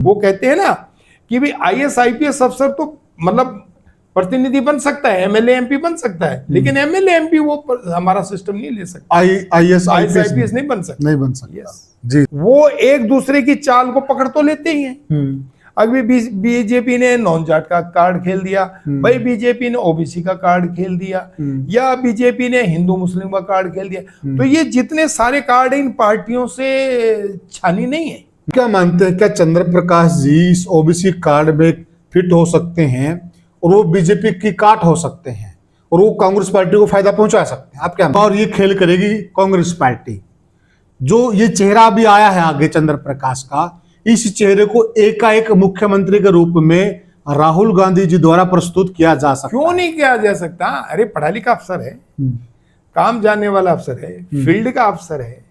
वो कहते हैं ना कि भाई आईएएस आईपीएस अफसर तो मतलब प्रतिनिधि बन सकता है, एमएलए एमपी बन सकता है, लेकिन एमएलए एमपी वो हमारा सिस्टम नहीं ले सकता। आईएएस आईपीएस नहीं बन सकता, नहीं बन सकता। यस जी, वो एक दूसरे की चाल को पकड़ तो लेते ही हैं। अभी बीजेपी ने नॉन जाट का कार्ड खेल दिया, भाई बीजेपी ने ओबीसी का कार्ड खेल दिया, या बीजेपी ने हिंदू मुस्लिम का कार्ड खेल दिया। तो ये जितने सारे कार्ड इन पार्टियों से छानी नहीं है। क्या मानते हैं, क्या चंद्र प्रकाश जी इस ओबीसी कार्ड में फिट हो सकते हैं और वो बीजेपी की काट हो सकते हैं और वो कांग्रेस पार्टी को फायदा पहुंचा सकते हैं? आप क्या, और ये खेल करेगी कांग्रेस पार्टी? जो ये चेहरा अभी आया है आगे चंद्र प्रकाश का, इस चेहरे को एकाएक मुख्यमंत्री के रूप में राहुल गांधी जी द्वारा प्रस्तुत किया जा सकता क्यों नहीं किया जा सकता? अरे पढ़ा लिखा अफसर है, काम जानने वाला अफसर है, फील्ड का अफसर है,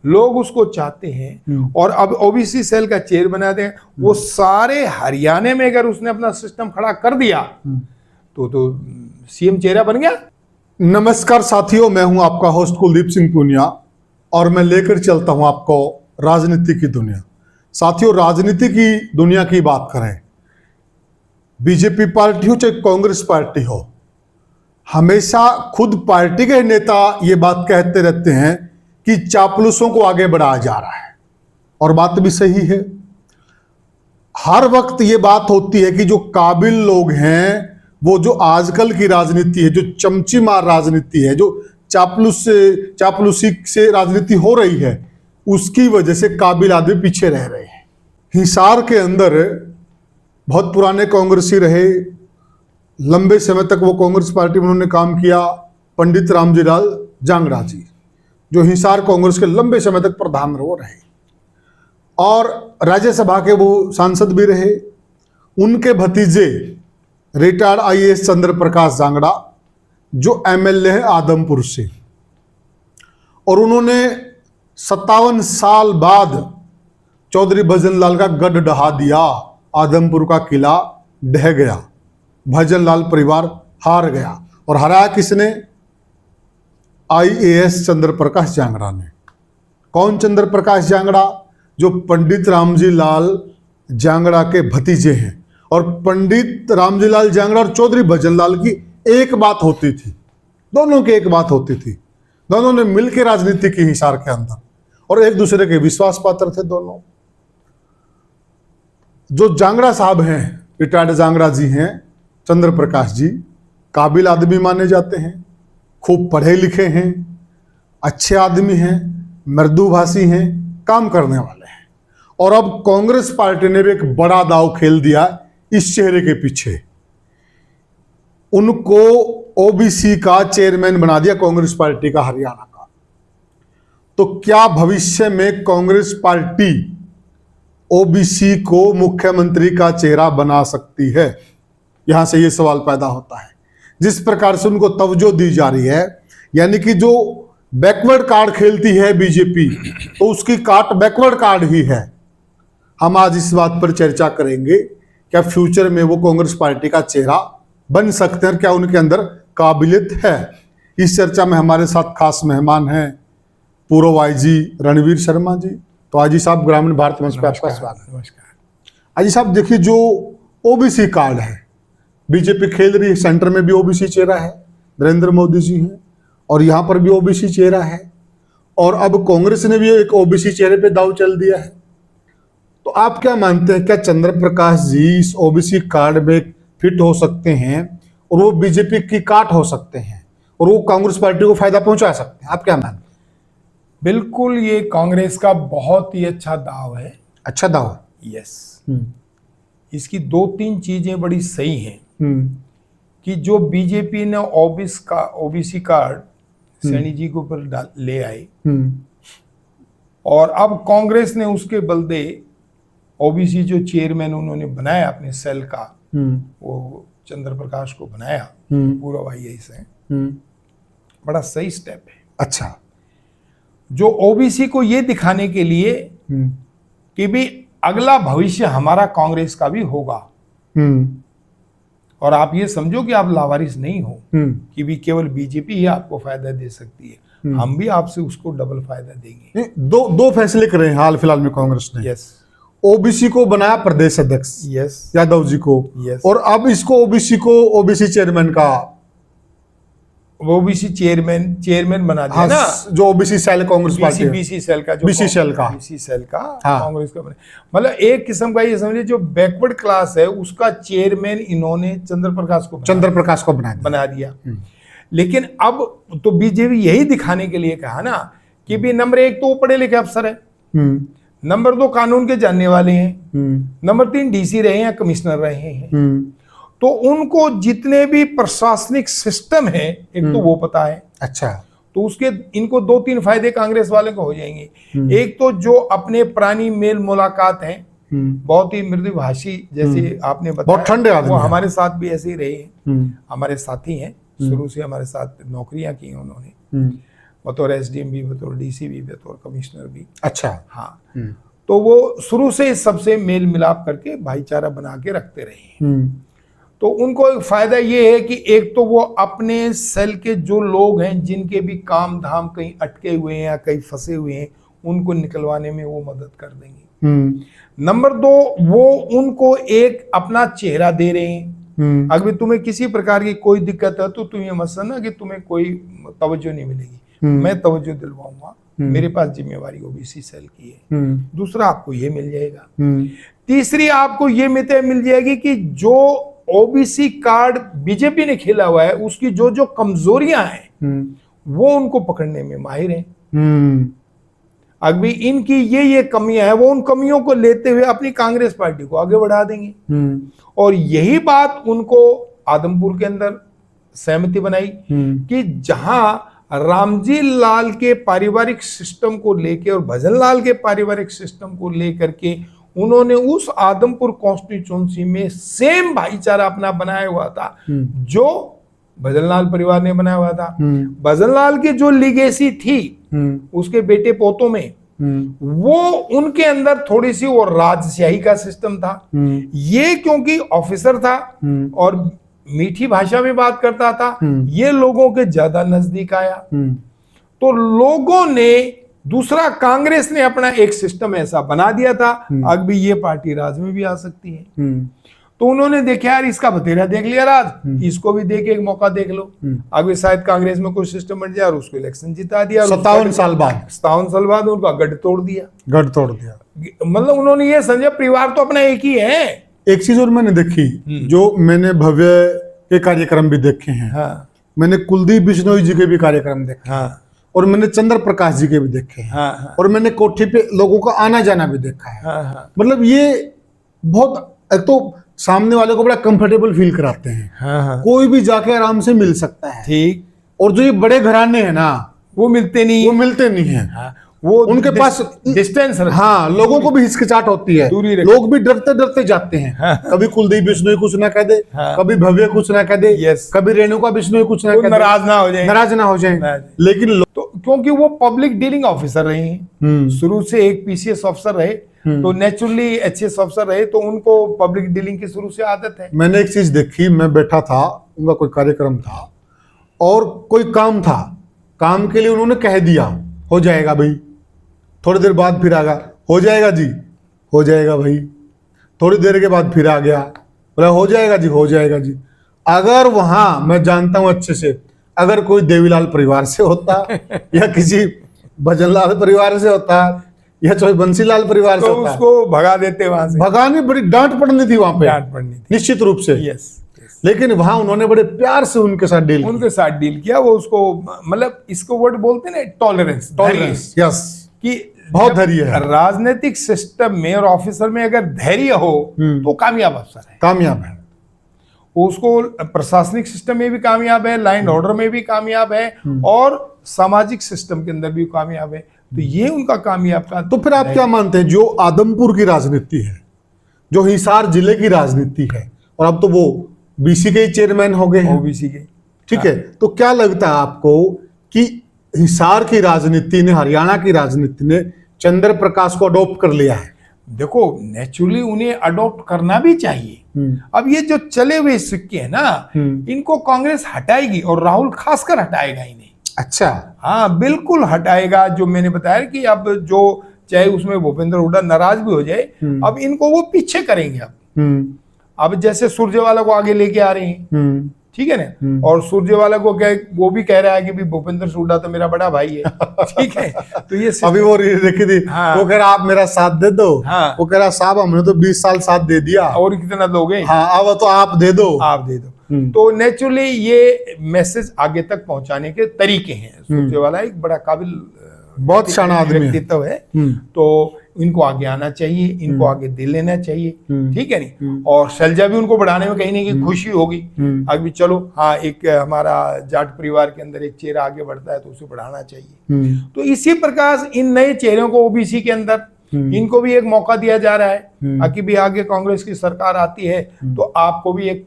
लोग उसको चाहते हैं। और अब ओबीसी सेल का चेयर बना दें, वो सारे हरियाणा में अगर उसने अपना सिस्टम खड़ा कर दिया तो सीएम चेहरा बन गया। नमस्कार साथियों, मैं हूं आपका होस्ट कुलदीप सिंह पुनिया और मैं लेकर चलता हूं आपको राजनीति की दुनिया। साथियों, राजनीति की दुनिया की बात करें, बीजेपी पार्टी हो चाहे कांग्रेस पार्टी हो, हमेशा खुद पार्टी के नेता ये बात कहते रहते हैं कि चापलूसों को आगे बढ़ाया जा रहा है, और बात भी सही है। हर वक्त ये बात होती है कि जो काबिल लोग हैं, वो जो आजकल की राजनीति है, जो चमची मार राजनीति है, जो चापलूसी से राजनीति हो रही है, उसकी वजह से काबिल आदमी पीछे रह रहे हैं। हिसार के अंदर बहुत पुराने कांग्रेसी रहे, लंबे समय तक वो कांग्रेस पार्टी में उन्होंने काम किया, पंडित रामजी लाल जांगड़ा जी, जो हिसार कांग्रेस के लंबे समय तक प्रधान वो रहे और राज्यसभा के वो सांसद भी रहे। उनके भतीजे रिटायर्ड आईएएस चंद्र प्रकाश जांगड़ा, जो एमएलए है आदमपुर से, और उन्होंने 57 साल बाद चौधरी भजन लाल का गढ़ ढहा दिया, आदमपुर का किला ढह गया, भजन लाल परिवार हार गया। और हराया किसने? आईएएस चंद्र प्रकाश जांगड़ा ने। कौन चंद्र प्रकाश जांगड़ा? जो पंडित रामजी लाल जांगड़ा के भतीजे हैं। और पंडित रामजी लाल जांगड़ा और चौधरी भजन लाल की एक बात होती थी, दोनों की एक बात होती थी, दोनों ने मिलकर राजनीति की हिसार के अंदर, और एक दूसरे के विश्वास पात्र थे दोनों। जो जांगड़ा साहब हैं, रिटायर्ड जांगड़ा जी हैं, चंद्र प्रकाश जी, काबिल आदमी माने जाते हैं, खूब पढ़े लिखे हैं, अच्छे आदमी हैं, मृदुभाषी हैं, काम करने वाले हैं। और अब कांग्रेस पार्टी ने भी एक बड़ा दांव खेल दिया इस चेहरे के पीछे, उनको ओबीसी का चेयरमैन बना दिया, कांग्रेस पार्टी का हरियाणा का। तो क्या भविष्य में कांग्रेस पार्टी ओबीसी को मुख्यमंत्री का चेहरा बना सकती है? यहां से यह सवाल पैदा होता है। जिस प्रकार से उनको तवज्जो दी जा रही है, यानी कि जो बैकवर्ड कार्ड खेलती है बीजेपी, तो उसकी काट बैकवर्ड कार्ड ही है। हम आज इस बात पर चर्चा करेंगे, क्या फ्यूचर में वो कांग्रेस पार्टी का चेहरा बन सकते हैं, क्या उनके अंदर काबिलियत है? इस चर्चा में हमारे साथ खास मेहमान हैं पूर्व आईजी रणवीर शर्मा जी। तो आईजी साहब, ग्रामीण भारत मंच पे आपका स्वागत है। नमस्कार। आईजी साहब, देखिए, जो ओबीसी कार्ड है, बीजेपी खेल रही है, सेंटर में भी ओबीसी चेहरा है, नरेंद्र मोदी जी हैं, और यहाँ पर भी ओबीसी चेहरा है, और अब कांग्रेस ने भी एक ओबीसी चेहरे पे दांव चल दिया है। तो आप क्या मानते हैं, क्या चंद्र प्रकाश जी इस ओबीसी कार्ड में फिट हो सकते हैं और वो बीजेपी की काट हो सकते हैं और वो कांग्रेस पार्टी को फायदा पहुंचा सकते हैं? आप क्या मानते हैं? बिल्कुल, ये कांग्रेस का बहुत ही अच्छा दाव है। अच्छा दाव? यस। इसकी 2-3 चीजें बड़ी सही हैं कि जो बीजेपी ने ओबीसी कार्ड सैनी जी के ऊपर ले आई, और अब कांग्रेस ने उसके बलदे ओबीसी जो चेयरमैन उन्होंने बनाया अपने सेल का, वो चंद्र प्रकाश को बनाया पूर्व आईएएस है, बड़ा सही स्टेप है। अच्छा। जो ओबीसी को ये दिखाने के लिए कि भी अगला भविष्य हमारा कांग्रेस का भी होगा, और आप ये समझो कि आप लावारिस नहीं हो कि भी केवल बीजेपी ही आपको फायदा दे सकती है, हम भी आपसे उसको डबल फायदा देंगे। दो फैसले करे हैं हाल फिलहाल में कांग्रेस ने। यस। ओबीसी को बनाया प्रदेश अध्यक्ष यस यादव जी को, यस, और अब इसको ओबीसी को ओबीसी चेयरमैन का, ओबीसी चेयरमैन बना दिया हाँ, ना, जो ओबीसी सेल कांग्रेस पार्टी है। बीसी सेल का, जो BC सेल का। बीसी सेल का हाँ। कांग्रेस का बने। मतलब एक किस्म का ये समझिए जो बैकवर्ड क्लास है उसका चेयरमैन इन्होंने चंद्र प्रकाश को बना दिया। लेकिन अब तो बीजेपी यही दिखाने के लिए कहा ना कि भी नंबर 1 तो वो पढ़े लिखे अफसर है, नंबर 2 कानून के जानने वाले हैं, नंबर 3 डीसी रहे हैं, कमिश्नर रहे हैं, तो उनको जितने भी प्रशासनिक सिस्टम है एक तो वो पता है। अच्छा, तो उसके इनको 2-3 फायदे कांग्रेस वाले को हो जाएंगे। एक तो जो अपने पुरानी मेल मुलाकात हैं, बहुत ही मृदुभाषी, जैसे आपने बताया, बहुत ठंडे आदमी वो हैं। हमारे साथ भी ऐसे ही रहे हैं, हमारे साथी हैं, शुरू से हमारे साथ नौकरियां की हैं उन्होंने, बतौर एसडीएम भी, बतौर डीसी भी, बतौर कमिश्नर भी। अच्छा, हाँ, तो वो शुरू से इस सबसे मेल मिलाप करके भाईचारा बना के रखते रहे हैं। तो उनको एक फायदा ये है कि एक तो वो अपने सेल के जो लोग हैं जिनके भी काम धाम कहीं अटके हुए हैं या कहीं फंसे हुए हैं, उनको निकलवाने में वो मदद कर देंगे। नंबर 2, वो उनको एक अपना चेहरा दे रहे हैं। अगर तुम्हें किसी प्रकार की कोई दिक्कत है तो तुम ये मत समझना कि तुम्हें कोई तवज्जो नहीं मिलेगी, मैं तवज्जो दिलवाऊंगा, मेरे पास जिम्मेवारी ओबीसी सेल की है। दूसरा, आपको ये मिल जाएगा। तीसरी, आपको ये मिल जाएगी कि जो ओबीसी कार्ड बीजेपी ने खेला हुआ है उसकी जो जो कमजोरियां हैं वो उनको पकड़ने में माहिर हैं। अभी इनकी ये कमियां हैं, वो उन कमियों को लेते हुए अपनी कांग्रेस पार्टी को आगे बढ़ा देंगे। और यही बात उनको आदमपुर के अंदर सहमति बनाई कि जहां रामजी लाल के पारिवारिक सिस्टम को लेकर और भजन लाल के पारिवारिक सिस्टम को लेकर के उन्होंने उस आदमपुर कॉन्स्टिट्यूंसी में सेम भाईचारा अपना बनाया हुआ था जो भजनलाल परिवार ने बनाया हुआ था। भजनलाल की जो लीगेसी थी उसके बेटे पोतों में, वो उनके अंदर थोड़ी सी वो राजशाही का सिस्टम था। ये क्योंकि ऑफिसर था और मीठी भाषा में बात करता था, ये लोगों के ज्यादा नजदीक आया। तो लोगों ने, दूसरा, कांग्रेस ने अपना एक सिस्टम ऐसा बना दिया था अब भी ये पार्टी राज में भी आ सकती है। तो उन्होंने देखा यार इसका बतेरा देख लिया राज, इसको भी देके एक मौका देख लो। अभी शायद कांग्रेस में कोई सिस्टम बन जाए और उसको इलेक्शन जिता दिया। 57 साल बाद उनका गढ़ तोड़ दिया। मतलब उन्होंने ये समझा परिवार तो अपना एक ही है। एक चीज और मैंने देखी, जो मैंने भव्य के कार्यक्रम भी देखे हैं। हाँ। मैंने कुलदीप बिश्नोई जी के भी कार्यक्रम देखे। हाँ। और मैंने चंद्र प्रकाश जी के भी देखे हैं। हाँ। और मैंने कोठी पे लोगों का आना जाना भी देखा है। हाँ। मतलब ये बहुत, एक तो सामने वाले को बड़ा कंफर्टेबल फील कराते हैं। हाँ। कोई भी जाके आराम से मिल सकता है। ठीक। और जो ये बड़े घराने हैं ना, वो मिलते नहीं है। हाँ। वो उनके पास डिस्टेंस, हाँ, लोगों को भी हिचकिचाहट होती है, लोग भी डरते डरते जाते हैं। हाँ। कभी कुलदीप बिश्नोई कुछ ना कह दे, हाँ। कभी भव्य कुछ ना कह दे, कभी रेणुका बिश्नोई कुछ ना कह दे, नाराज ना हो जाए। लेकिन तो क्योंकि वो पब्लिक डीलिंग ऑफिसर रहे हैं, शुरू से एक पीसीएस ऑफिसर रहे, तो नेचुरली एचएस ऑफिसर रहे, तो उनको पब्लिक डीलिंग की शुरू से आदत है। मैंने एक चीज देखी, मैं बैठा था, उनका कोई कार्यक्रम था और कोई काम था, काम के लिए उन्होंने कह दिया हो जाएगा भाई, थोड़ी देर बाद फिर आ गया, हो जाएगा जी, हो जाएगा भाई, थोड़ी देर के बाद फिर आ गया, बोला हो जाएगा जी, हो जाएगा जी। अगर वहां, मैं जानता हूं अच्छे से, अगर कोई देवीलाल परिवार से होता या किसी भजनलाल परिवार से होता या कोई बंसीलाल परिवार तो से होता, उसको भगा देते वहां से। भगानी बड़ी डांट पड़नी थी वहां पे, डांट पड़नी थी निश्चित रूप से। यस। लेकिन वहां उन्होंने बड़े प्यार से उनके साथ डील किया। वो उसको, मतलब इसको वर्ड बोलते हैं टॉलरेंस। यस, कि बहुत धैर्य है राजनीतिक सिस्टम में और ऑफिसर में अगर धैर्य हो तो कामयाब अफसर है, कामयाब है। उसको प्रशासनिक सिस्टम में भी कामयाब है, लाइन ऑर्डर में भी कामयाब है और सामाजिक सिस्टम के अंदर भी कामयाब है। तो ये उनका कामयाब का। तो फिर आप क्या मानते हैं, जो आदमपुर की राजनीति है, जो हिसार जिले की राजनीति है, और अब तो वो बीसी के चेयरमैन हो गए हैं, ओबीसी के, ठीक है, तो क्या लगता है आपको कि हिसार की राजनीति ने, हरियाणा की राजनीति ने चंद्र प्रकाश को अडॉप्ट कर लिया है? देखो, नेचुरली उन्हें अडॉप्ट करना भी चाहिए। अब ये जो चले हुए सिक्के हैं ना, इनको कांग्रेस हटाएगी और राहुल खासकर हटाएगा इन्हें। अच्छा, हाँ बिल्कुल हटाएगा। जो मैंने बताया कि अब जो चाहे उसमें भूपेंद्र हुड्डा नाराज भी हो जाए, अब इनको वो पीछे करेंगे। अब जैसे सुरजेवाला को आगे लेके आ रहे हैं, ठीक है ना, और सुरजेवाला को क्या, वो भी कह रहा है कि भी भूपेंद्र हुड्डा तो मेरा बड़ा भाई है, ठीक है। तो ये अभी वो देखी थी, हाँ, वो कह रहा आप मेरा साथ दे दो, हाँ, वो कह रहा साहब हमने तो 20 साल साथ दे दिया, और कितना दोगे, हाँ अब तो आप दे दो, आप दे दो। तो नेचुरली ये मैसेज आगे तक पहुंचाने के तरीके हैं। सुरजेवाला एक बड़ा काबिल, बहुत शाना आदमी व्यक्तित्व है, तो इनको आगे आना चाहिए, इनको आगे दे लेना चाहिए, ठीक है नहीं। और शैलजा भी उनको बढ़ाने में कहीं ना कहीं खुशी होगी। अभी चलो, हाँ, एक हमारा जाट परिवार के अंदर एक चेहरा आगे बढ़ता है तो उसे बढ़ाना चाहिए। तो इसी प्रकार इन नए चेहरों को ओबीसी के अंदर इनको भी एक मौका दिया जा रहा है, ताकि भी आगे कांग्रेस की सरकार आती है तो आपको भी एक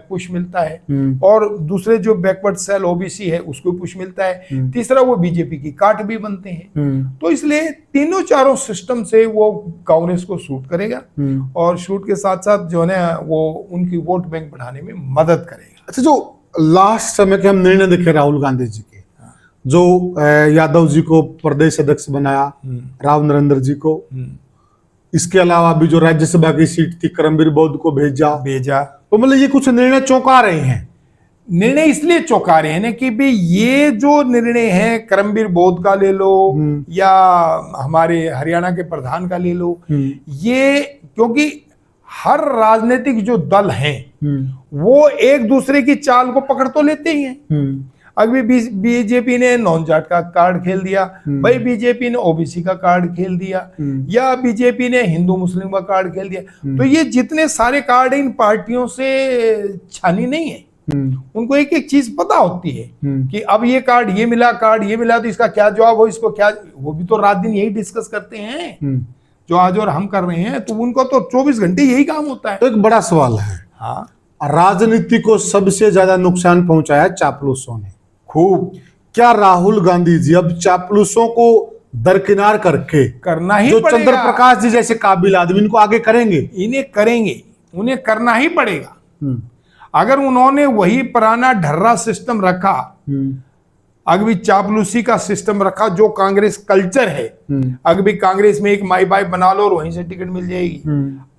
पुश मिलता है, और दूसरे जो बैकवर्ड सेल ओबीसी है उसको पुश मिलता है, तीसरा वो बीजेपी की काट भी बनते हैं। तो इसलिए तीनों चारों सिस्टम से वो कांग्रेस को सूट करेगा, और शूट के साथ साथ जो है वो उनकी वोट बैंक बढ़ाने में मदद करेगा। अच्छा, जो लास्ट समय के हम निर्णय देखे राहुल गांधी जी के, जो यादव जी को प्रदेश अध्यक्ष बनाया, राव नरेंद्र जी को, इसके अलावा भी जो राज्यसभा की सीट थी करमबीर बौद्ध को भेजा, तो मतलब ये कुछ निर्णय चौंका रहे हैं। निर्णय इसलिए चौंका रहे हैं ना कि भाई ये जो निर्णय है, करमबीर बौद्ध का ले लो या हमारे हरियाणा के प्रधान का ले लो, ये क्योंकि हर राजनीतिक जो दल हैं वो एक दूसरे की चाल को पकड़ तो लेते ही हैं। अभी बीजेपी ने नॉन जाट का कार्ड खेल दिया, भाई बीजेपी ने ओबीसी का कार्ड खेल दिया, या बीजेपी ने हिंदू मुस्लिम का कार्ड खेल दिया। तो ये जितने सारे कार्ड इन पार्टियों से छानी नहीं है, उनको एक एक चीज पता होती है कि अब ये कार्ड ये मिला, कार्ड ये मिला, तो इसका क्या जवाब हो, इसको क्या, वो भी तो रात दिन यही डिस्कस करते हैं जो आज और हम कर रहे हैं। तो उनको तो 24 घंटे यही काम होता है। तो एक बड़ा सवाल है, हाँ, राजनीति को सबसे ज्यादा नुकसान पहुंचाया चापलूसों ने खूब। क्या राहुल गांधी जी अब चापलूसों को दरकिनार करके करना ही जो पड़ेगा, चंद्र प्रकाश जी जैसे काबिल आदमी इनको आगे करेंगे? इन्हें करेंगे, उन्हें करना ही पड़ेगा। अगर उन्होंने वही पुराना ढर्रा सिस्टम रखा, अगर भी चापलूसी का सिस्टम रखा जो कांग्रेस कल्चर है, अगर भी कांग्रेस में एक माई बाई बना लो और वहीं से टिकट मिल जाएगी,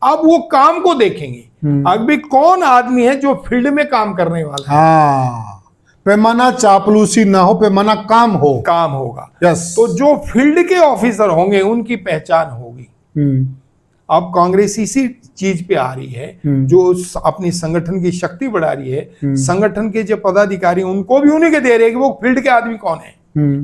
अब वो काम को देखेंगे। अगर भी कौन आदमी है जो फील्ड में काम करने वाला है, हाँ, पैमाना चापलूसी ना हो, पैमाना काम हो, काम होगा। यस। तो जो फील्ड के ऑफिसर होंगे उनकी पहचान होगी। अब कांग्रेस इसी चीज पे आ रही है, जो अपनी संगठन की शक्ति बढ़ा रही है। संगठन के जो पदाधिकारी उनको भी उन्हीं के दे रहे हैं कि वो फील्ड के आदमी कौन है,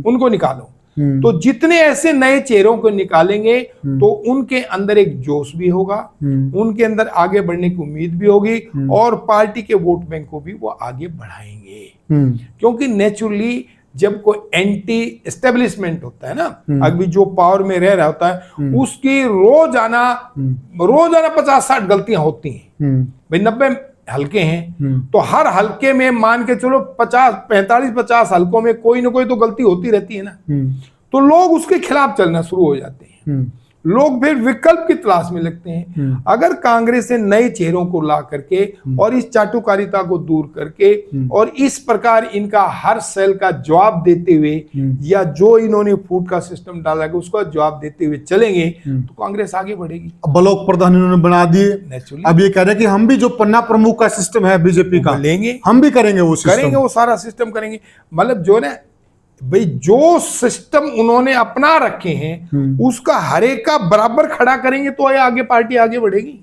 उनको निकालो। तो जितने ऐसे नए चेहरों को निकालेंगे तो उनके अंदर एक जोश भी होगा, उनके अंदर आगे बढ़ने की उम्मीद भी होगी, और पार्टी के वोट बैंक को भी वो आगे बढ़ाएंगे। क्योंकि नेचुरली जब कोई एंटी एस्टेब्लिशमेंट होता है ना, अभी जो पावर में रह रहा होता है, उसकी रोजाना 50-60 गलतियां होती हैं। भाई 90 हल्के हैं, तो हर हल्के में मान के चलो 45-50 हल्कों में कोई ना कोई तो गलती होती रहती है ना। तो लोग उसके खिलाफ चलना शुरू हो जाते हैं, लोग फिर विकल्प की तलाश में लगते हैं। अगर कांग्रेस ने नए चेहरों को ला करके और इस चाटुकारिता को दूर करके और इस प्रकार इनका हर सेल का जवाब देते हुए, या जो इन्होंने फूड का सिस्टम डाला है उसका जवाब देते हुए चलेंगे, तो कांग्रेस आगे बढ़ेगी। ब्लॉक प्रधान इन्होंने बना दिए, अब ये कह रहे हैं कि हम भी जो पन्ना प्रमुख का सिस्टम है बीजेपी का लेंगे, हम भी करेंगे, वो करेंगे, वो सारा सिस्टम करेंगे। मतलब जो ना भाई जो सिस्टम उन्होंने अपना रखे हैं उसका हर एक का बराबर खड़ा करेंगे तो आगे पार्टी आगे बढ़ेगी।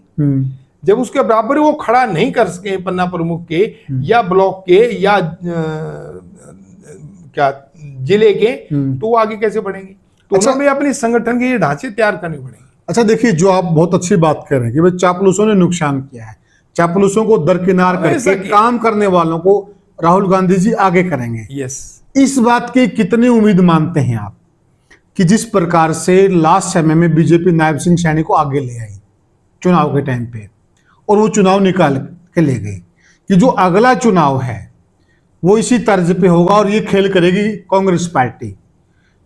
जब उसके बराबर वो खड़ा नहीं कर सके पन्ना प्रमुख के या ब्लॉक के या क्या जिले के, तो वो आगे कैसे बढ़ेंगे? तो अच्छा, उन्हें अपनी संगठन के ढांचे तैयार करने पड़ेंगे। अच्छा देखिए, जो आप बहुत अच्छी बात कह रहे हैं कि भाई चापलूसों ने नुकसान किया है, चापलूसों को दरकिनार करके काम करने वालों को राहुल गांधी जी आगे करेंगे। यस। इस बात की कितनी उम्मीद मानते हैं आप कि जिस प्रकार से लास्ट समय में बीजेपी नायब सिंह सैनी को आगे ले आई चुनाव के टाइम पे, और वो चुनाव निकाल के ले गई, कि जो अगला चुनाव है वो इसी तर्ज पे होगा और ये खेल करेगी कांग्रेस पार्टी।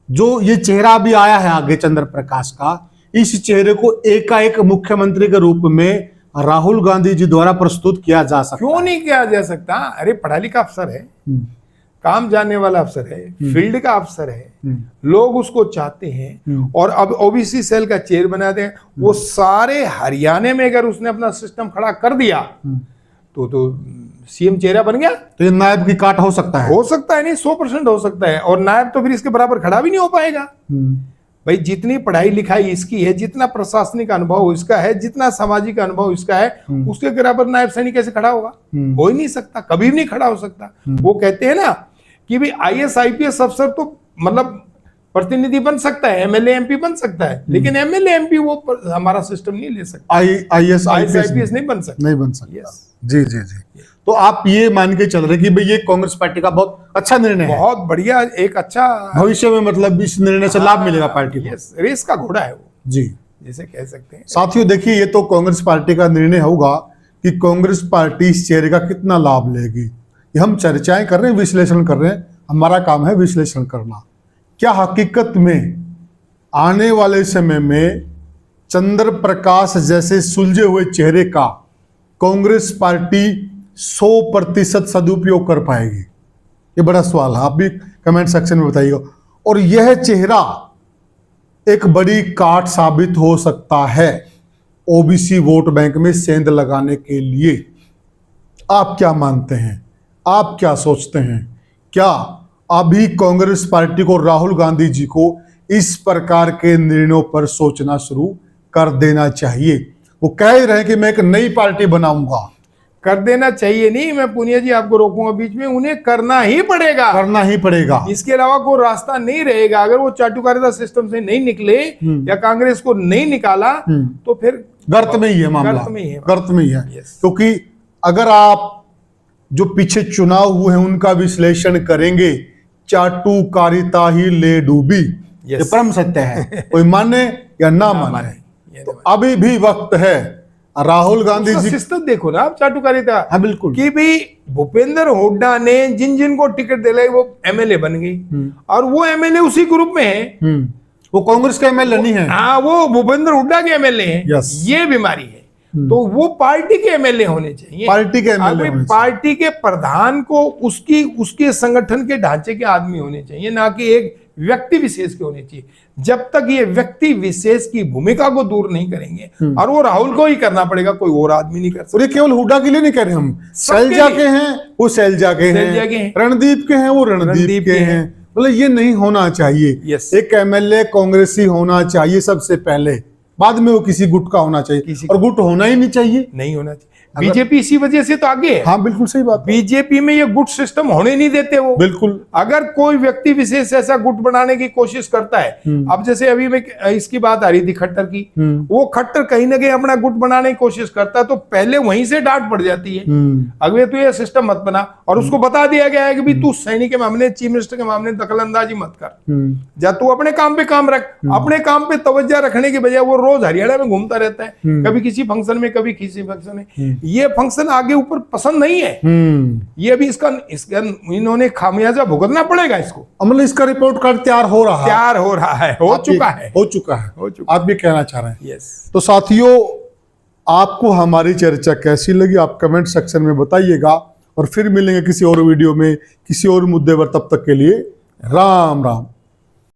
जो ये चेहरा भी आया है आगे चंद्र प्रकाश का, इस चेहरे को एकाएक मुख्यमंत्री के रूप में राहुल गांधी जी द्वारा प्रस्तुत किया जा सकता। क्यों नहीं किया जा सकता? अरे पढ़ा लिखा अफसर है, काम जानने वाला अफसर है, फील्ड का अफसर है, लोग उसको चाहते हैं। और अब ओबीसी सेल का चेयर बना दें, वो सारे हरियाणा में अगर उसने अपना सिस्टम खड़ा कर दिया तो सीएम चेहरा बन गया। तो ये नायब की काट हो सकता है? हो सकता है, नहीं 100% हो सकता है। और नायब तो फिर इसके बराबर खड़ा भी नहीं हो पाएगा। भाई जितनी पढ़ाई लिखाई इसकी है, जितना प्रशासनिक अनुभव इसका है, जितना सामाजिक अनुभव इसका है, उसके बराबर नायब सैनिक कैसे खड़ा होगा? हो ही नहीं सकता, कभी भी नहीं खड़ा हो सकता। वो कहते हैं ना कि भाई आईएएस आईपीएस अफसर तो मतलब प्रतिनिधि बन सकता है, एमएलए एमपी बन सकता है, लेकिन एमएलए एमपी वो हमारा सिस्टम नहीं ले सकता। आईएएस आईपीएस नहीं बन सकता, नहीं बन सकता। जी जी जी। तो आप ये मान के चल रहे कि भाई ये कांग्रेस पार्टी का बहुत अच्छा निर्णय है, बहुत बढ़िया, एक अच्छा भविष्य में मतलब इस निर्णय से लाभ मिलेगा पार्टी को। रेस का घोड़ा है वो, जी जिसे कह सकते हैं। साथियों देखिए, ये तो कांग्रेस पार्टी का निर्णय होगा कि कांग्रेस पार्टी इस चेहरे का कितना लाभ लेगी। ये हम चर्चाएं कर रहे हैं, विश्लेषण कर रहे हैं, हमारा काम है विश्लेषण करना। क्या हकीकत में आने वाले समय में चंद्र प्रकाश जैसे सुलझे हुए चेहरे का कांग्रेस पार्टी 100% सदुपयोग कर पाएगी? ये बड़ा सवाल है, आप भी कमेंट सेक्शन में बताइएगा। और यह चेहरा एक बड़ी काट साबित हो सकता है ओबीसी वोट बैंक में सेंध लगाने के लिए। आप क्या मानते हैं? आप क्या सोचते हैं? क्या अभी कांग्रेस पार्टी को, राहुल गांधी जी को इस प्रकार के निर्णयों पर सोचना शुरू कर देना चाहिए? वो कह ही रहे हैं कि मैं एक नई पार्टी बनाऊंगा। कर देना चाहिए नहीं, मैं पुनिया जी आपको रोकूंगा बीच में, उन्हें करना ही पड़ेगा, करना ही पड़ेगा। इसके अलावा कोई रास्ता नहीं रहेगा। अगर वो चाटुकारिता सिस्टम से नहीं निकले या कांग्रेस को नहीं निकाला तो फिर गर्त में ही है मामला, गर्त में ही है, गर्त में ही है। Yes. क्योंकि अगर आप जो पीछे चुनाव हुए हैं उनका विश्लेषण करेंगे, चाटुकारिता ही ले डूबी, ये परम सत्य है, कोई माने या ना माने। तो अभी भी वक्त है राहुल गांधी जी, सिस्टम देखो ना आप, चाटुकारिता। हाँ बिल्कुल, कि भाई भूपेंद्र हुड्डा ने जिन जिन को टिकट दिलाई वो एमएलए बन गई, और वो एमएलए उसी ग्रुप में है, वो कांग्रेस का एमएलए नहीं है। हाँ, वो भूपेंद्र हुड्डा के एमएलए हैं। Yes. ये बीमारी है। तो वो पार्टी के एमएलए होने चाहिए, पार्टी के एमएलए होने चाहिए। पार्टी के प्रधान को उसके संगठन के ढांचे के आदमी होने चाहिए, ना कि एक व्यक्ति विशेष के होने चाहिए। जब तक ये व्यक्ति विशेष की भूमिका को दूर नहीं करेंगे, और वो राहुल को ही करना पड़ेगा, कोई और आदमी नहीं कर सकता। और ये केवल हुड्डा के लिए नहीं कह रहे हम, शैलजा के हैं वो शैलजा के हैं, रणदीप के हैं वो रणदीप के हैं। मतलब ये नहीं होना चाहिए। एक एमएलए कांग्रेसी होना चाहिए सबसे पहले, बाद में वो किसी गुट का होना चाहिए, और गुट होना ही नहीं चाहिए, नहीं होना चाहिए। बीजेपी इसी वजह से तो आगे है। हाँ बिल्कुल सही बात। बीजेपी में ये गुट सिस्टम होने नहीं देते वो, बिल्कुल। अगर कोई व्यक्ति विशेष ऐसा गुट बनाने की कोशिश करता है, अब जैसे अभी में इसकी बात आ रही थी खट्टर की, वो खट्टर कहीं ना कहीं अपना गुट बनाने की कोशिश करता है, तो पहले वहीं से डांट पड़ जाती है, अगले तो ये सिस्टम मत बना। और उसको बता दिया गया है कि भाई तू सैनिक के मामले, चीफ मिनिस्टर के मामले दखल अंदाजी मत कर, जा तू अपने काम पे काम रख। अपने काम पे तवज्जो रखने की बजाय वो रोज हरियाणा में घूमता रहता है, कभी किसी फंक्शन में, कभी किसी फंक्शन में। ये फंक्शन आगे ऊपर पसंद नहीं है, ये अभी इसका इन्होंने खामियाजा भुगतना पड़ेगा इसको। मतलब इसका रिपोर्ट कार्ड तैयार हो रहा है, हो चुका है। आप भी कहना चाह रहे हैं? यस। तो साथियों, आपको हमारी चर्चा कैसी लगी आप कमेंट सेक्शन में बताइएगा, और फिर मिलेंगे किसी और वीडियो में किसी और मुद्दे पर। तब तक के लिए राम राम।